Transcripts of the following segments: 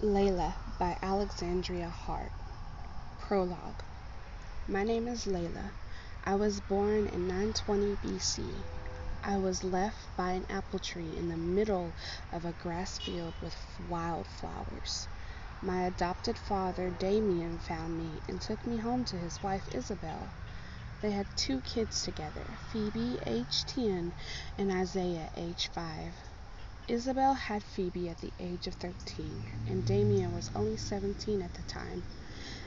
Layla by Alexandria Hart. Prologue. My name is Layla. I was born in 920 BC. I was left by an apple tree in the middle of a grass field with wildflowers. My adopted father, Damien, found me and took me home to his wife, Isabel. They had 2 kids together, Phoebe, age 10, and Isaiah, age 5. Isabel had Phoebe at the age of 13, and Damien was only 17 at the time.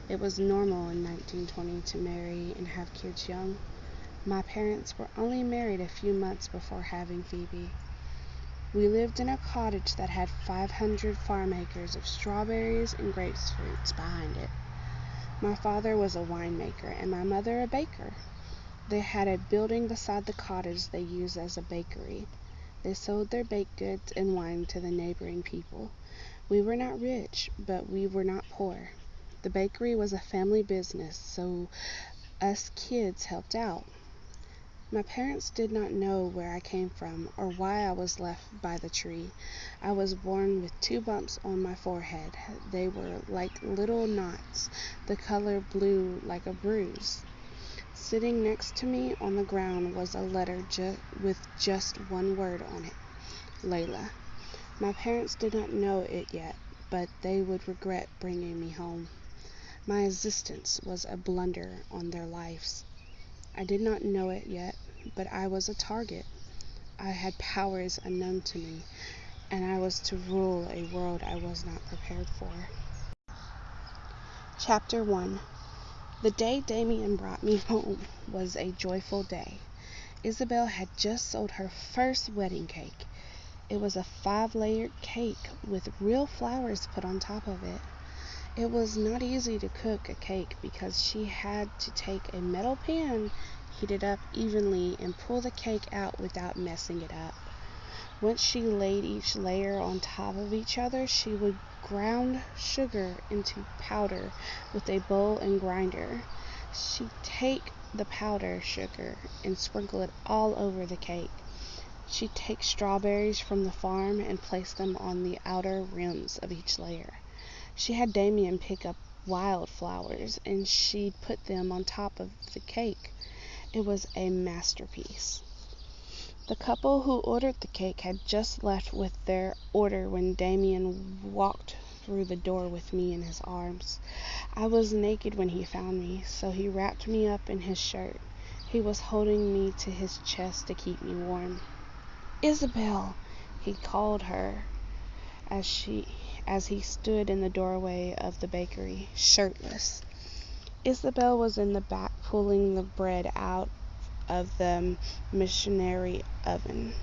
It was normal in 1920 to marry and have kids young. My parents were only married a few months before having Phoebe. We lived in a cottage that had 500 farm acres of strawberries and grapefruits behind it. My father was a winemaker and my mother a baker. They had a building beside the cottage they used as a bakery. They sold their baked goods and wine to the neighboring people. We were not rich, but we were not poor. The bakery was a family business, so us kids helped out. My parents did not know where I came from or why I was left by the tree. I was born with 2 bumps on my forehead. They were like little knots, the color blue like a bruise. Sitting next to me on the ground was a letter with just one word on it, Layla. My parents did not know it yet, but they would regret bringing me home. My existence was a blunder on their lives. I did not know it yet, but I was a target. I had powers unknown to me, and I was to rule a world I was not prepared for. Chapter 1. The day Damien brought me home was a joyful day. Isabel had just sold her first wedding cake. It was a 5-layered cake with real flowers put on top of it. It was not easy to cook a cake because she had to take a metal pan, heat it up evenly, and pull the cake out without messing it up. Once she laid each layer on top of each other, she would ground sugar into powder with a bowl and grinder. She'd take the powder sugar and sprinkle it all over the cake. She'd take strawberries from the farm and place them on the outer rims of each layer. She had Damien pick up wildflowers and she'd put them on top of the cake. It was a masterpiece. The couple who ordered the cake had just left with their order when Damien walked through the door with me in his arms. I was naked when he found me, so he wrapped me up in his shirt. He was holding me to his chest to keep me warm. Isabel, he called her as he stood in the doorway of the bakery, shirtless. Isabel was in the back pulling the bread out of the missionary oven.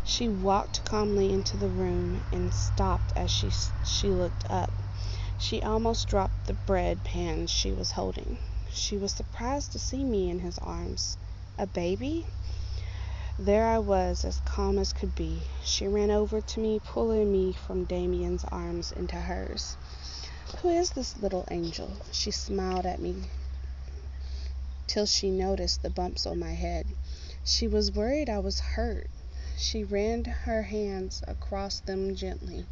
She walked calmly into the room and stopped as she looked up. She almost dropped the bread pan she was holding. She was surprised to see me in his arms. A baby? There I was, as calm as could be. She ran over to me, pulling me from Damien's arms into hers. "Who is this little angel?" She smiled at me till she noticed the bumps on my head. She was worried I was hurt. She ran her hands across them gently.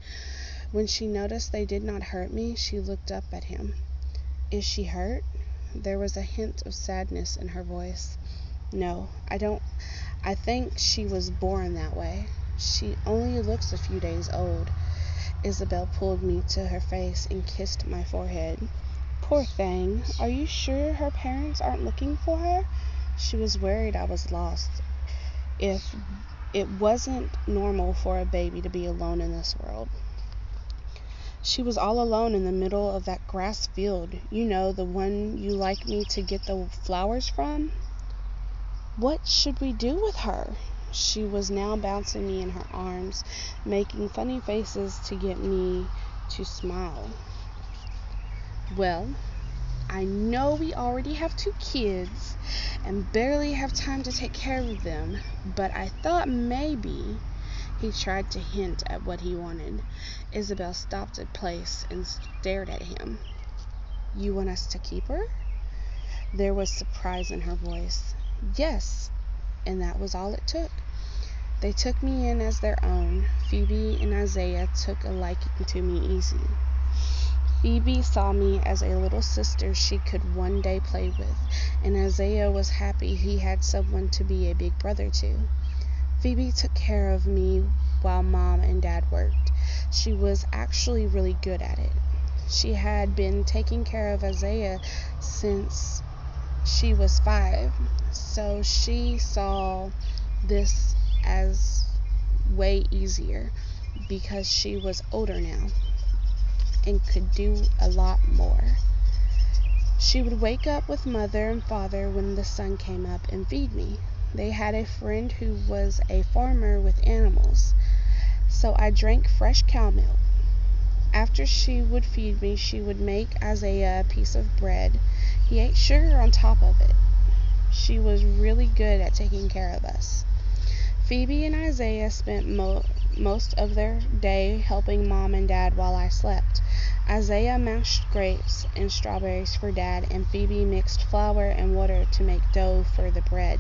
When she noticed they did not hurt me, she looked up at him. "Is she hurt?" There was a hint of sadness in her voice. "No, I think she was born that way. She only looks a few days old." Isabel pulled me to her face and kissed my forehead. "Poor thing. Are you sure her parents aren't looking for her?" She was worried I was lost. If it wasn't normal for a baby to be alone in this world. She was all alone in the middle of that grass field. You know, the one you like me to get the flowers from? What should we do with her? She was now bouncing me in her arms, making funny faces to get me to smile. "Well, I know we already have 2 kids and barely have time to take care of them, but I thought maybe..." He tried to hint at what he wanted. Isabel stopped at place and stared at him. "You want us to keep her?" There was surprise in her voice. "Yes," and that was all it took. They took me in as their own. Phoebe and Isaiah took a liking to me easy. Phoebe saw me as a little sister she could one day play with, and Isaiah was happy he had someone to be a big brother to. Phoebe took care of me while Mom and Dad worked. She was actually really good at it. She had been taking care of Isaiah since she was 5, so she saw this as way easier because she was older now and could do a lot more. She would wake up with Mother and Father when the sun came up and feed me. They had a friend who was a farmer with animals, so I drank fresh cow milk. After she would feed me, she would make Isaiah a piece of bread. He ate sugar on top of it. She was really good at taking care of us. Phoebe and Isaiah spent most of their day helping Mom and Dad while I slept. Isaiah mashed grapes and strawberries for Dad, and Phoebe mixed flour and water to make dough for the bread.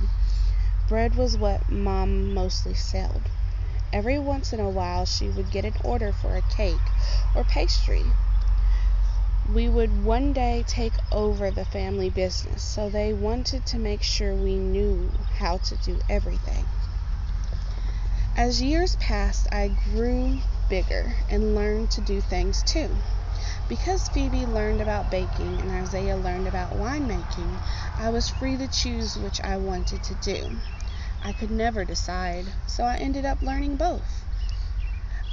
Bread was what Mom mostly sold. Every once in a while, she would get an order for a cake or pastry. We would one day take over the family business, so they wanted to make sure we knew how to do everything. As years passed, I grew bigger and learned to do things too. Because Phoebe learned about baking and Isaiah learned about winemaking, I was free to choose which I wanted to do. I could never decide, so I ended up learning both.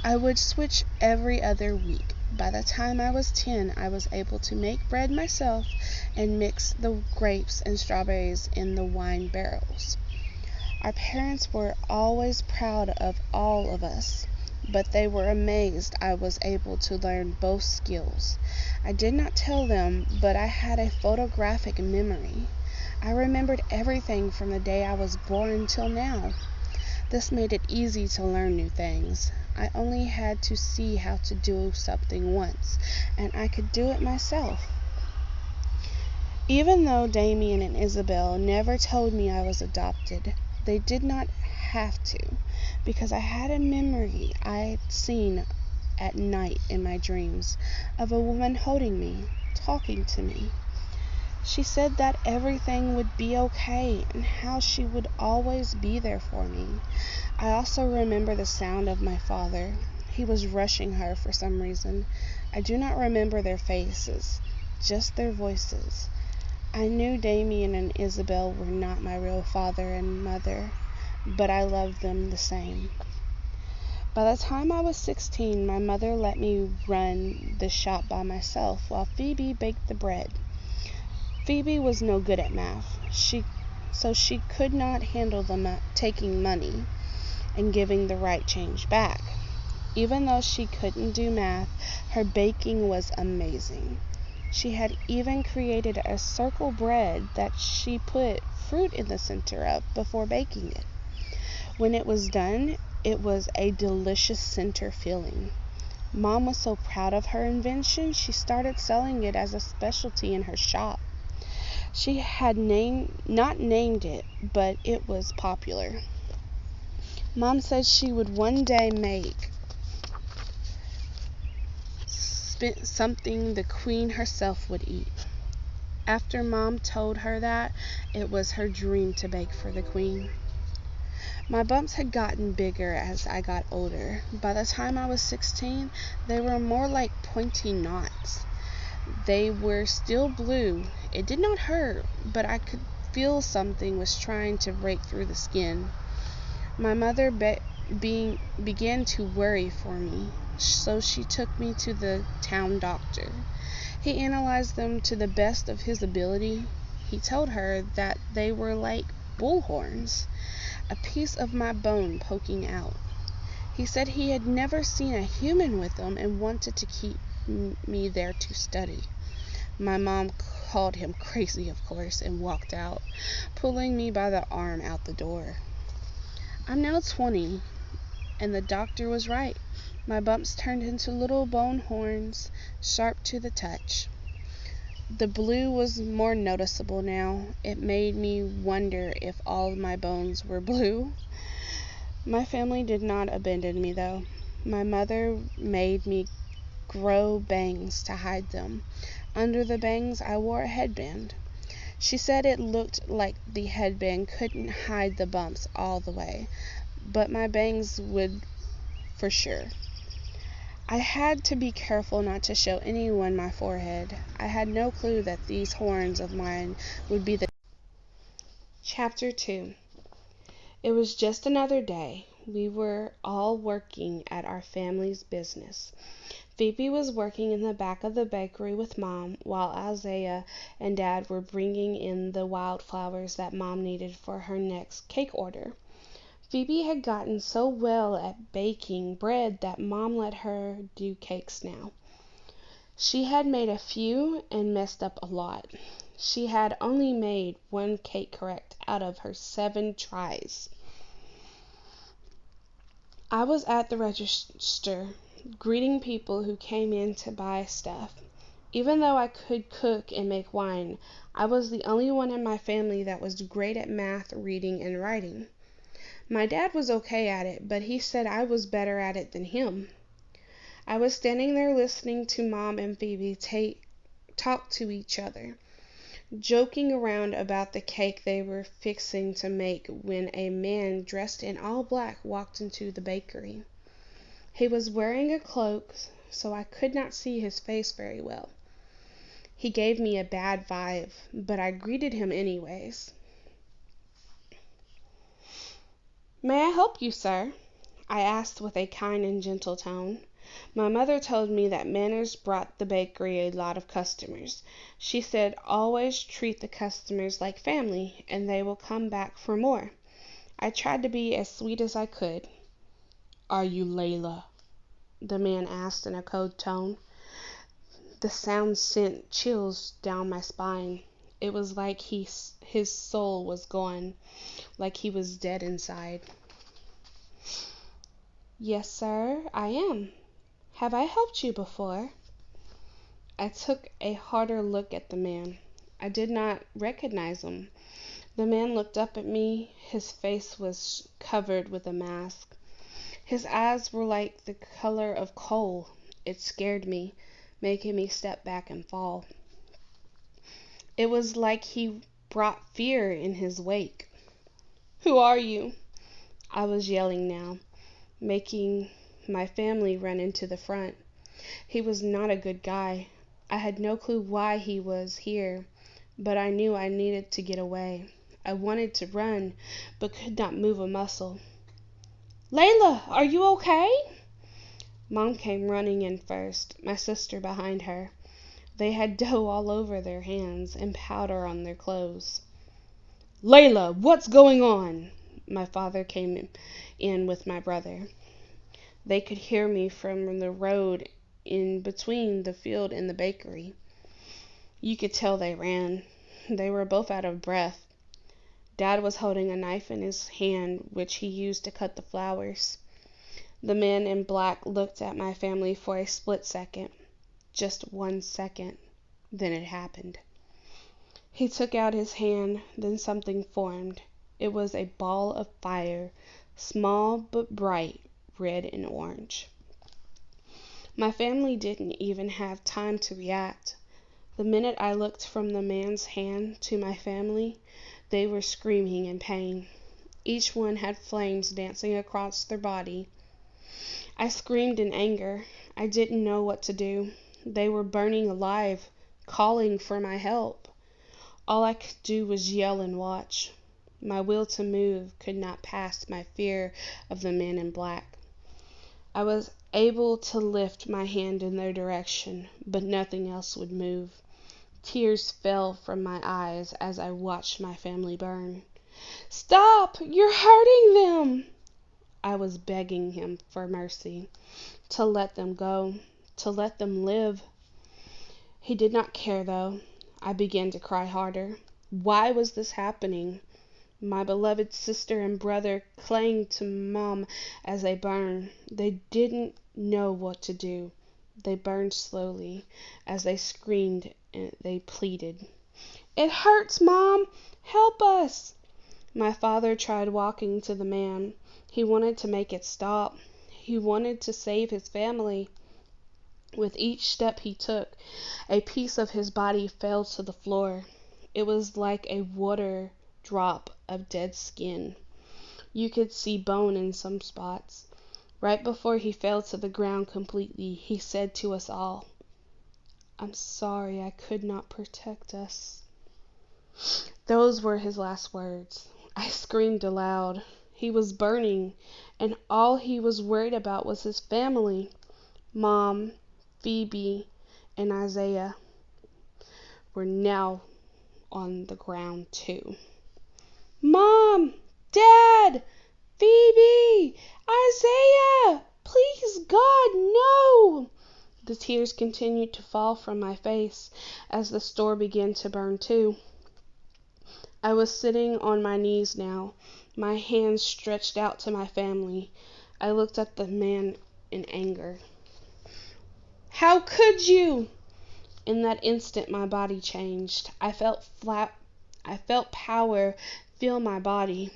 I would switch every other week. By the time I was 10, I was able to make bread myself and mix the grapes and strawberries in the wine barrels. Our parents were always proud of all of us, but they were amazed I was able to learn both skills. I did not tell them, but I had a photographic memory. I remembered everything from the day I was born until now. This made it easy to learn new things. I only had to see how to do something once, and I could do it myself. Even though Damien and Isabel never told me I was adopted, they did not have to, because I had a memory I'd seen at night in my dreams of a woman holding me, talking to me. She said that everything would be okay and how she would always be there for me. I also remember the sound of my father. He was rushing her for some reason. I do not remember their faces, just their voices. I knew Damien and Isabel were not my real father and mother, but I loved them the same. By the time I was 16, my mother let me run the shop by myself while Phoebe baked the bread. Phoebe was no good at math, so she could not handle taking money and giving the right change back. Even though she couldn't do math, her baking was amazing. She had even created a circle bread that she put fruit in the center of before baking it. When it was done, it was a delicious center filling. Mom was so proud of her invention, she started selling it as a specialty in her shop. She had not named it, but it was popular. Mom said she would one day make something the queen herself would eat. After Mom told her that, it was her dream to bake for the queen. My bumps had gotten bigger as I got older. By the time I was 16, they were more like pointy knots. They were still blue. It did not hurt, but I could feel something was trying to break through the skin. My mother began to worry for me, so she took me to the town doctor. He analyzed them to the best of his ability. He told her that they were like bull horns, a piece of my bone poking out. He said he had never seen a human with them and wanted to keep me there to study. My mom called him crazy, of course, and walked out, pulling me by the arm out the door. I'm now 20, and the doctor was right. My bumps turned into little bone horns, sharp to the touch. The blue was more noticeable now. It made me wonder if all of my bones were blue. My family did not abandon me, though. My mother made me grow bangs to hide them. Under the bangs I wore a headband. She said it looked like the headband couldn't hide the bumps all the way, but my bangs would for sure. I had to be careful not to show anyone my forehead. I had no clue that these horns of mine would be the... Chapter 2. It was just another day. We were all working at our family's business. Phoebe was working in the back of the bakery with Mom, while Isaiah and Dad were bringing in the wildflowers that Mom needed for her next cake order. Phoebe had gotten so well at baking bread that Mom let her do cakes now. She had made a few and messed up a lot. She had only made one cake correct out of her 7 tries. I was at the register, greeting people who came in to buy stuff. Even though I could cook and make wine, I was the only one in my family that was great at math, reading, and writing. My dad was okay at it, but he said I was better at it than him. I was standing there listening to Mom and Phoebe talk to each other, joking around about the cake they were fixing to make when a man dressed in all black walked into the bakery. He was wearing a cloak, so I could not see his face very well. He gave me a bad vibe, but I greeted him anyways. "May I help you, sir?" I asked with a kind and gentle tone. My mother told me that manners brought the bakery a lot of customers. She said always treat the customers like family, and they will come back for more. I tried to be as sweet as I could. "Are you Layla?" the man asked in a cold tone. The sound sent chills down my spine. It was like his soul was gone, like he was dead inside. "Yes, sir, I am. Have I helped you before?" I took a harder look at the man. I did not recognize him. The man looked up at me. His face was covered with a mask. His eyes were like the color of coal. It scared me, making me step back and fall. It was like he brought fear in his wake. "Who are you?" I was yelling now, making my family run into the front. He was not a good guy. I had no clue why he was here, but I knew I needed to get away. I wanted to run, but could not move a muscle. "Layla, are you okay?" Mom came running in first, my sister behind her. They had dough all over their hands and powder on their clothes. "Layla, what's going on?" My father came in with my brother. They could hear me from the road in between the field and the bakery. You could tell they ran. They were both out of breath. Dad was holding a knife in his hand, which he used to cut the flowers. The man in black looked at my family for a split second. Just 1 second. Then it happened. He took out his hand, then something formed. It was a ball of fire, small but bright, red and orange. My family didn't even have time to react. The minute I looked from the man's hand to my family, they were screaming in pain. Each one had flames dancing across their body. I screamed in anger. I didn't know what to do. They were burning alive, calling for my help. All I could do was yell and watch. My will to move could not pass my fear of the man in black. I was able to lift my hand in their direction, but nothing else would move. Tears fell from my eyes as I watched my family burn. "Stop! You're hurting them!" I was begging him for mercy, to let them go, to let them live. He did not care, though. I began to cry harder. Why was this happening? My beloved sister and brother clung to Mom as they burned. They didn't know what to do. They burned slowly. As they screamed, they pleaded. "It hurts, Mom! Help us!" My father tried walking to the man. He wanted to make it stop. He wanted to save his family. With each step he took, a piece of his body fell to the floor. It was like a water drop of dead skin. You could see bone in some spots. Right before he fell to the ground completely, he said to us all, "I'm sorry I could not protect us." Those were his last words. I screamed aloud. He was burning, and all he was worried about was his family. Mom, Phoebe, and Isaiah were now on the ground too. "Mom! Dad! Phoebe! Isaiah! Please, God, no!" The tears continued to fall from my face as the store began to burn too. I was sitting on my knees now, my hands stretched out to my family. I looked at the man in anger. "How could you?" In that instant my body changed. I felt power fill my body.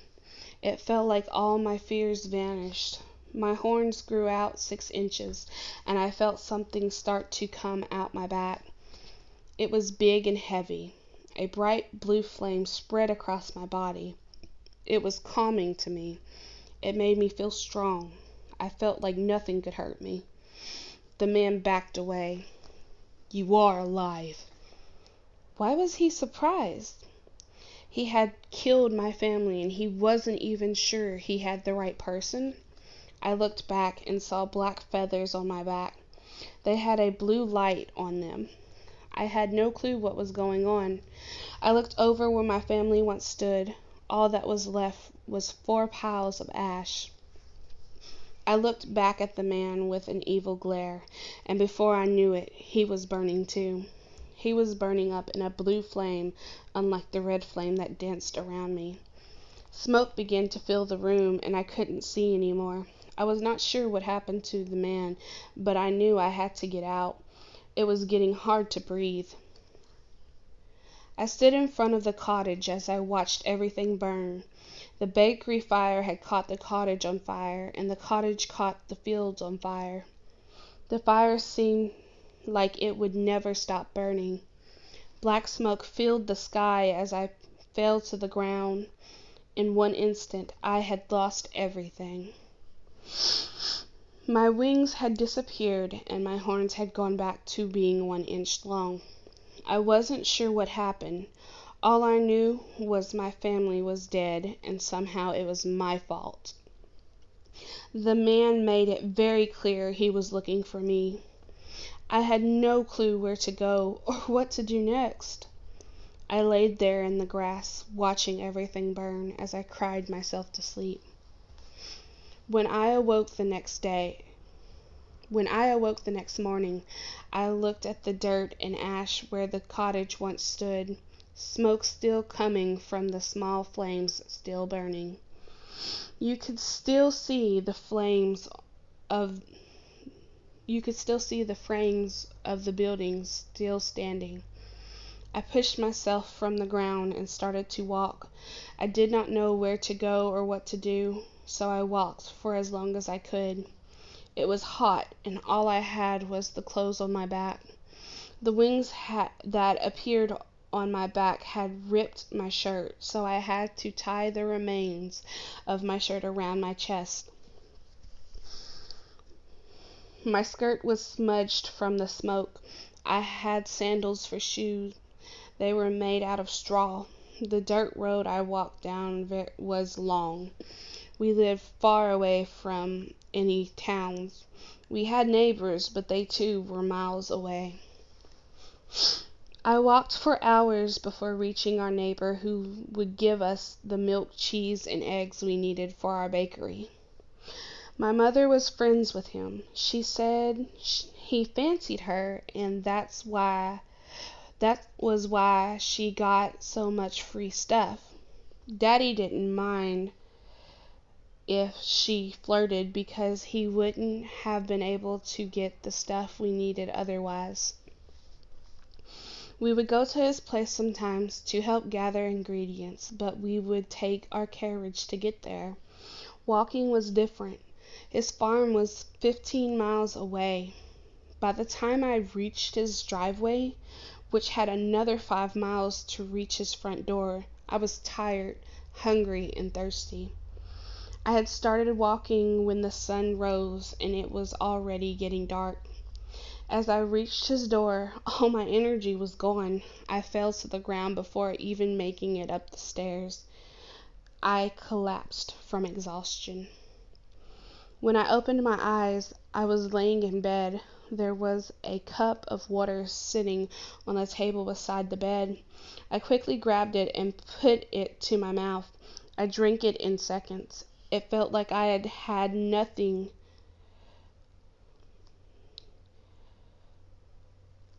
It felt like all my fears vanished. My horns grew out 6 inches, and I felt something start to come out my back. It was big and heavy. A bright blue flame spread across my body. It was calming to me. It made me feel strong. I felt like nothing could hurt me. The man backed away. "You are alive." Why was he surprised? He had killed my family, and he wasn't even sure he had the right person. I looked back and saw black feathers on my back. They had a blue light on them. I had no clue what was going on. I looked over where my family once stood. All that was left was 4 piles of ash. I looked back at the man with an evil glare, and before I knew it, he was burning too. He was burning up in a blue flame, unlike the red flame that danced around me. Smoke began to fill the room, and I couldn't see anymore. I was not sure what happened to the man, but I knew I had to get out. It was getting hard to breathe. I stood in front of the cottage as I watched everything burn. The bakery fire had caught the cottage on fire, and the cottage caught the fields on fire. The fire seemed like it would never stop burning. Black smoke filled the sky as I fell to the ground. In one instant, I had lost everything. My wings had disappeared, and my horns had gone back to being 1 inch long. I wasn't sure what happened. All I knew was my family was dead, and somehow it was my fault. The man made it very clear he was looking for me. I had no clue where to go or what to do next. I laid there in the grass, watching everything burn as I cried myself to sleep. When I awoke the next morning, I looked at the dirt and ash where the cottage once stood, smoke still coming from the small flames still burning. You could still see the frames of the buildings still standing. I pushed myself from the ground and started to walk. I did not know where to go or what to do, so I walked for as long as I could. It was hot, and all I had was the clothes on my back. The wings that appeared on my back had ripped my shirt, so I had to tie the remains of my shirt around my chest. My skirt was smudged from the smoke. I had sandals for shoes. They were made out of straw. The dirt road I walked down was long. We lived far away from any towns. We had neighbors, but they too were miles away. I walked for hours before reaching our neighbor who would give us the milk, cheese, and eggs we needed for our bakery. My mother was friends with him. She said he fancied her, and that was why she got so much free stuff. Daddy didn't mind if she flirted because he wouldn't have been able to get the stuff we needed otherwise. We would go to his place sometimes to help gather ingredients, but we would take our carriage to get there. Walking was different. His farm was 15 miles away. By the time I reached his driveway, which had another 5 miles to reach his front door, I was tired, hungry, and thirsty. I had started walking when the sun rose and it was already getting dark. As I reached his door, all my energy was gone. I fell to the ground before even making it up the stairs. I collapsed from exhaustion. When I opened my eyes, I was laying in bed. There was a cup of water sitting on the table beside the bed. I quickly grabbed it and put it to my mouth. I drank it in seconds. It felt like I had had nothing.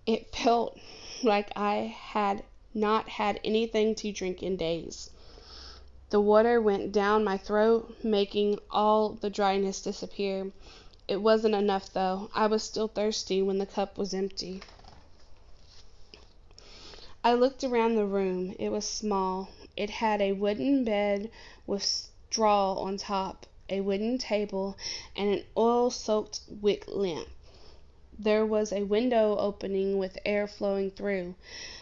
It felt like I had not had anything to drink in days. The water went down my throat, making all the dryness disappear. It wasn't enough, though. I was still thirsty when the cup was empty. I looked around the room. It was small. It had a wooden bed with straw on top, a wooden table, and an oil-soaked wick lamp. There was a window opening with air flowing through.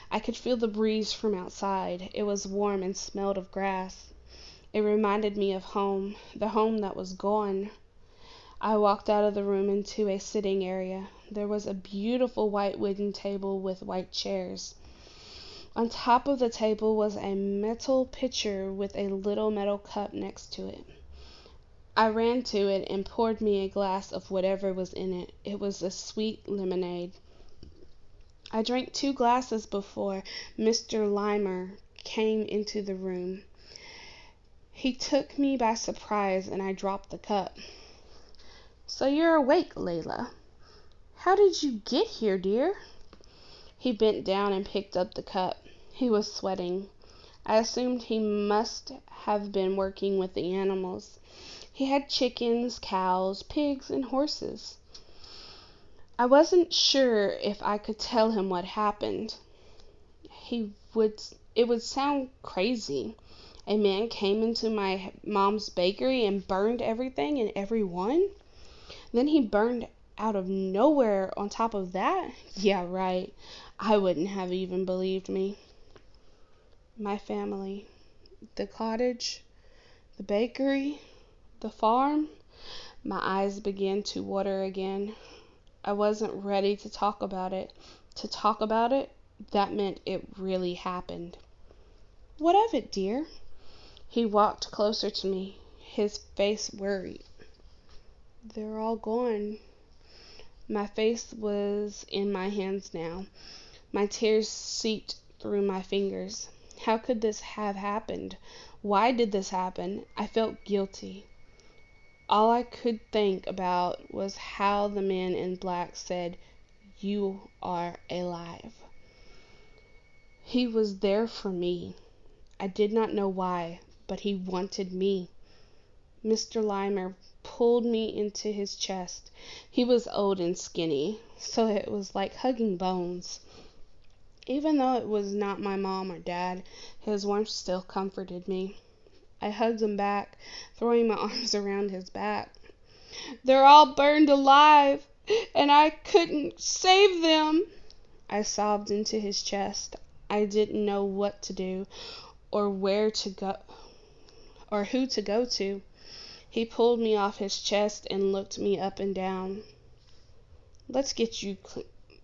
I could feel the breeze from outside. It was warm and smelled of grass. It reminded me of home, the home that was gone. I walked out of the room into a sitting area. There was a beautiful white wooden table with white chairs. On top of the table was a metal pitcher with a little metal cup next to it. I ran to it and poured me a glass of whatever was in it. It was a sweet lemonade. I drank 2 glasses before Mr. Limer came into the room. He took me by surprise and I dropped the cup. "So you're awake, Layla. How did you get here, dear?" He bent down and picked up the cup. He was sweating. I assumed he must have been working with the animals. He had chickens, cows, pigs, and horses. I wasn't sure if I could tell him what happened. It would sound crazy. A man came into my mom's bakery and burned everything and everyone. Then he burned out of nowhere on top of that? Yeah, right. I wouldn't have even believed me. My family, the cottage, the bakery, the farm. My eyes began to water again. I wasn't ready to talk about it. To talk about it, that meant it really happened. "What of it, dear?" He walked closer to me, his face worried. "They're all gone." My face was in my hands now. My tears seeped through my fingers. How could this have happened? Why did this happen? I felt guilty. All I could think about was how the man in black said, "You are alive." He was there for me. I did not know why, but he wanted me. Mr. Limer pulled me into his chest. He was old and skinny, so it was like hugging bones. Even though it was not my mom or dad, his warmth still comforted me. I hugged him back, throwing my arms around his back. "They're all burned alive, and I couldn't save them." I sobbed into his chest. I didn't know what to do, or where to go, or who to go to. He pulled me off his chest and looked me up and down. "Let's get you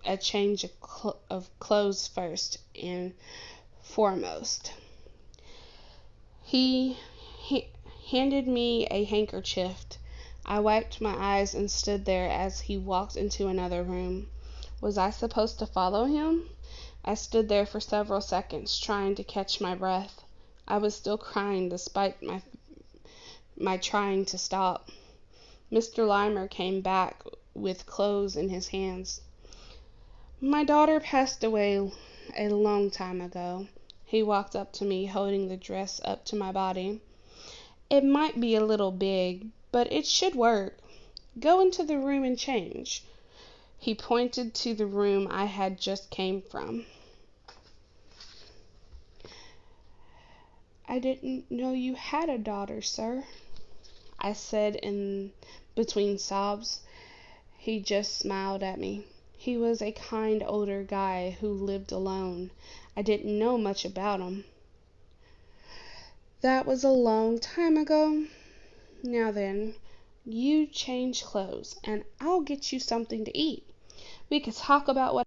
a change of clothes first and foremost." He handed me a handkerchief. I wiped my eyes and stood there as he walked into another room. Was I supposed to follow him? I stood there for several seconds, trying to catch my breath. I was still crying despite my trying to stop. Mr. Limer came back with clothes in his hands. "My daughter passed away a long time ago." He walked up to me, holding the dress up to my body. "It might be a little big, but it should work. Go into the room and change." He pointed to the room I had just came from. "I didn't know you had a daughter, sir," I said in between sobs. He just smiled at me. He was a kind older guy who lived alone. I didn't know much about him. That was a long time ago. Now then, you change clothes, and I'll get you something to eat. We could talk about what